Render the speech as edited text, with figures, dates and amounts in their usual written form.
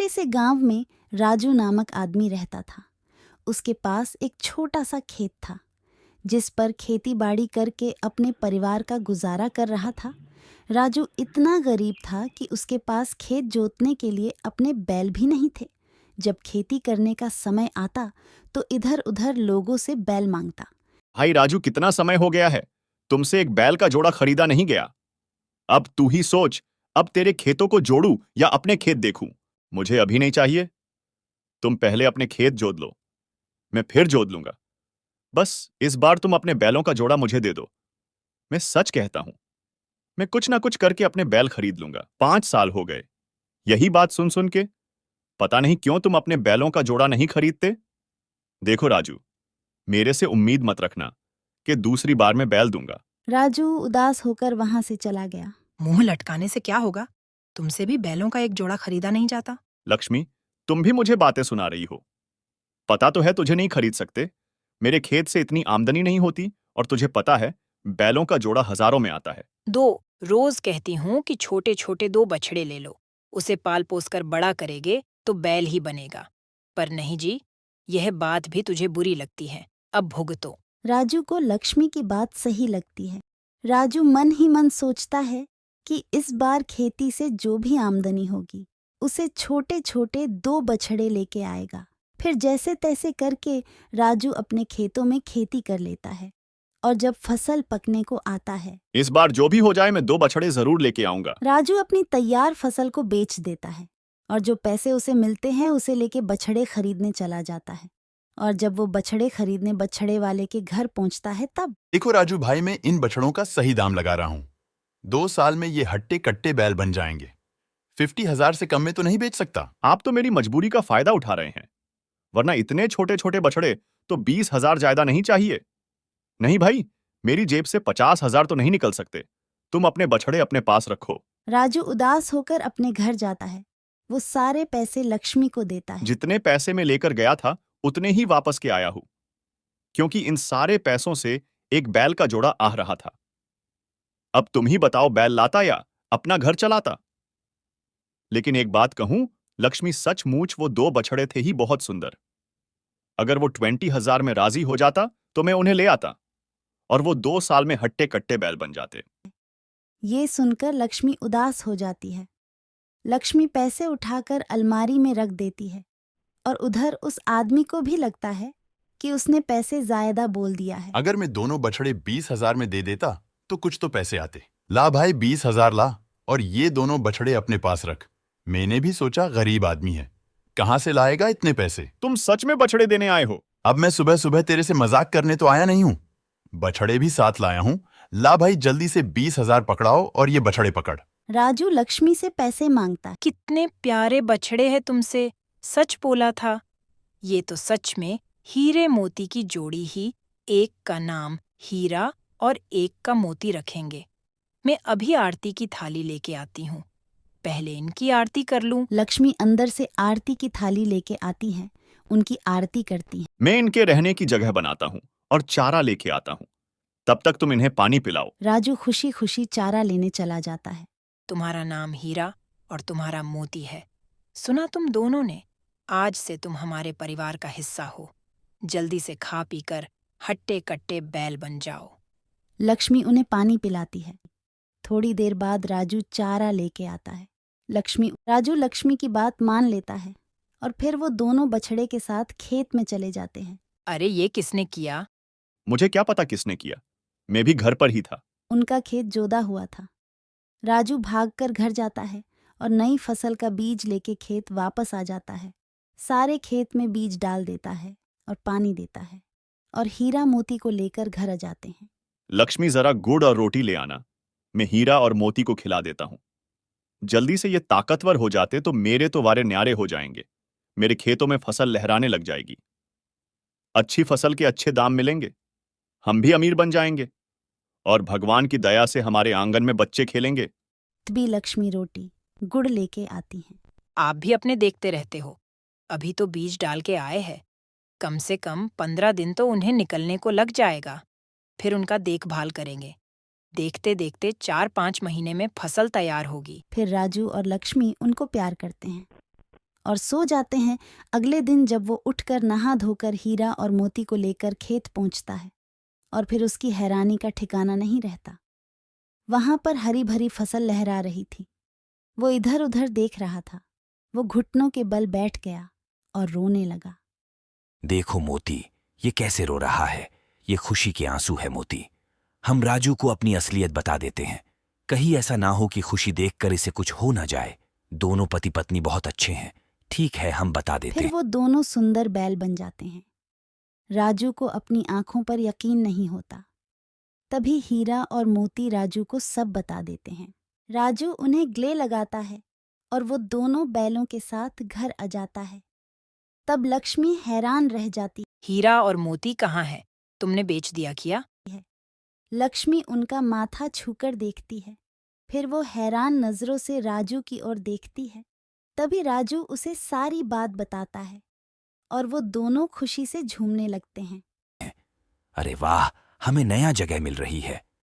छोटे से गांव में राजू नामक आदमी रहता था। उसके पास एक छोटा सा खेत था जिस पर खेती बाड़ी करके अपने परिवार का गुजारा कर रहा था। राजू इतना गरीब था कि उसके पास खेत जोतने के लिए अपने बैल भी नहीं थे। जब खेती करने का समय आता तो इधर उधर लोगों से बैल मांगता। भाई राजू, कितना समय हो गया है, तुमसे एक बैल का जोड़ा खरीदा नहीं गया। अब तू ही सोच, अब तेरे खेतों को जोड़ूं या अपने खेत देखूं? मुझे अभी नहीं चाहिए। तुम पहले अपने खेत जोत लो, मैं फिर जोत लूंगा। बस इस बार तुम अपने बैलों का जोड़ा मुझे दे दो। मैं सच कहता हूं, मैं कुछ ना कुछ करके अपने बैल खरीद लूंगा। 5 साल हो गए यही बात सुन सुन के। पता नहीं क्यों तुम अपने बैलों का जोड़ा नहीं खरीदते। देखो राजू, मेरे से उम्मीद मत रखना कि दूसरी बार मैं बैल दूंगा। राजू उदास होकर वहां से चला गया। मुंह लटकाने से क्या होगा? तुमसे भी बैलों का एक जोड़ा खरीदा नहीं जाता। लक्ष्मी, तुम भी मुझे बातें सुना रही हो। पता तो है तुझे नहीं खरीद सकते। मेरे खेत से इतनी आमदनी नहीं होती, और तुझे पता है बैलों का जोड़ा हजारों में आता है। रोज कहती हूँ कि छोटे छोटे 2 बछड़े ले लो, उसे पाल पोस कर बड़ा करेगे तो बैल ही बनेगा। पर नहीं जी, यह बात भी तुझे बुरी लगती है। अब भुगतो। राजू को लक्ष्मी की बात सही लगती है। राजू मन ही मन सोचता है कि इस बार खेती से जो भी आमदनी होगी उसे छोटे छोटे 2 बछड़े लेके आएगा। फिर जैसे तैसे करके राजू अपने खेतों में खेती कर लेता है और जब फसल पकने को आता है, इस बार जो भी हो जाए मैं 2 बछड़े जरूर लेके आऊंगा। राजू अपनी तैयार फसल को बेच देता है और जो पैसे उसे मिलते हैं उसे लेके बछड़े खरीदने चला जाता है। और जब वो बछड़े खरीदने बछड़े वाले के घर पहुंचता है तब देखो राजू भाई, मैं इन बछड़ों का सही दाम लगा रहा हूँ। 2 साल में ये हट्टे कट्टे बैल बन जाएंगे। 50,000 से कम में तो नहीं बेच सकता। आप तो मेरी मजबूरी का फायदा उठा रहे हैं, वरना इतने छोटे छोटे बछड़े तो 20,000 ज्यादा नहीं चाहिए। नहीं भाई, मेरी जेब से 50,000 तो नहीं निकल सकते। तुम अपने बछड़े अपने पास रखो। राजू उदास होकर अपने घर जाता है। वो सारे पैसे लक्ष्मी को देता है। जितने पैसे मैं लेकर गया था उतने ही वापस के आया हूं, क्योंकि इन सारे पैसों से एक बैल का जोड़ा आ रहा था। अब तुम ही बताओ, बैल लाता या अपना घर चलाता? लेकिन एक बात कहूं लक्ष्मी, सचमुच वो 2 बछड़े थे ही बहुत सुंदर। अगर वो 20,000 में राजी हो जाता तो मैं उन्हें ले आता और वो 2 साल में हट्टे कट्टे बैल बन जाते। ये सुनकर लक्ष्मी उदास हो जाती है। लक्ष्मी पैसे उठाकर अलमारी में रख देती है और उधर उस आदमी को भी लगता है कि उसने पैसे ज्यादा बोल दिया है। अगर मैं दोनों बछड़े 20,000 में दे देता तो कुछ तो पैसे आते। ला भाई, 20,000 ला और ये दोनों बछड़े अपने पास रख। मैंने भी सोचा गरीब आदमी है, कहाँ से लाएगा इतने पैसे। तुम सच में बछड़े देने आए हो? अब मैं सुबह सुबह तेरे से मजाक करने तो आया नहीं हूँ, बछड़े भी साथ लाया हूँ। ला भाई, जल्दी से 20,000 पकड़ाओ और ये बछड़े पकड़। राजू लक्ष्मी से पैसे मांगता है। कितने प्यारे बछड़े हैं तुमसे, सच बोला था। ये तो सच में हीरे मोती की जोड़ी ही। एक का नाम हीरा और एक का मोती रखेंगे। मैं अभी आरती की थाली लेके आती हूँ, पहले इनकी आरती कर लूं। लक्ष्मी अंदर से आरती की थाली लेके आती है, उनकी आरती करती है। मैं इनके रहने की जगह बनाता हूं और चारा लेके आता हूं, तब तक तुम इन्हें पानी पिलाओ। राजू खुशी खुशी चारा लेने चला जाता है। तुम्हारा नाम हीरा और तुम्हारा मोती है। सुना तुम दोनों ने, आज से तुम हमारे परिवार का हिस्सा हो। जल्दी से खा पी कर हट्टे कट्टे बैल बन जाओ। लक्ष्मी उन्हें पानी पिलाती है। थोड़ी देर बाद राजू चारा लेके आता है। राजू लक्ष्मी की बात मान लेता है और फिर वो दोनों बछड़े के साथ खेत में चले जाते हैं। अरे ये किसने किया? मुझे क्या पता किसने किया, मैं भी घर पर ही था। उनका खेत जोदा हुआ था। राजू भागकर घर जाता है और नई फसल का बीज लेके खेत वापस आ जाता है। सारे खेत में बीज डाल देता है और पानी देता है और हीरा मोती को लेकर घर आ जाते हैं। लक्ष्मी, जरा गुड़ और रोटी ले आना, मैं हीरा और मोती को खिला देता हूं। जल्दी से ये ताकतवर हो जाते तो मेरे तो वारे न्यारे हो जाएंगे। मेरे खेतों में फसल लहराने लग जाएगी। अच्छी फसल के अच्छे दाम मिलेंगे, हम भी अमीर बन जाएंगे और भगवान की दया से हमारे आंगन में बच्चे खेलेंगे। तभी लक्ष्मी रोटी गुड़ लेके आती हैं। आप भी अपने देखते रहते हो, अभी तो बीज डाल के आए हैं। कम से कम 15 दिन तो उन्हें निकलने को लग जाएगा। फिर उनका देखभाल करेंगे। देखते देखते 4-5 महीने में फसल तैयार होगी। फिर राजू और लक्ष्मी उनको प्यार करते हैं और सो जाते हैं। अगले दिन जब वो उठकर नहा धोकर हीरा और मोती को लेकर खेत पहुंचता है और फिर उसकी हैरानी का ठिकाना नहीं रहता। वहां पर हरी भरी फसल लहरा रही थी। वो इधर उधर देख रहा था। वो घुटनों के बल बैठ गया और रोने लगा। देखो मोती, ये कैसे रो रहा है। ये खुशी के आंसू है मोती। हम राजू को अपनी असलियत बता देते हैं। कहीं ऐसा ना हो कि खुशी देखकर इसे कुछ हो ना जाए। दोनों पति पत्नी बहुत अच्छे हैं। ठीक है, हम बता देते फिर हैं। वो दोनों सुंदर बैल बन जाते हैं। राजू को अपनी आंखों पर यकीन नहीं होता। तभी हीरा और मोती राजू को सब बता देते हैं। राजू उन्हें गले लगाता है और वो दोनों बैलों के साथ घर आ जाता है। तब लक्ष्मी हैरान रह जाती हीरा और मोती कहाँ है? तुमने बेच दिया क्या? है। लक्ष्मी उनका माथा छूकर देखती है। फिर वो हैरान नजरों से राजू की ओर देखती है। तभी राजू उसे सारी बात बताता है और वो दोनों खुशी से झूमने लगते हैं। अरे वाह, हमें नया जगह मिल रही है।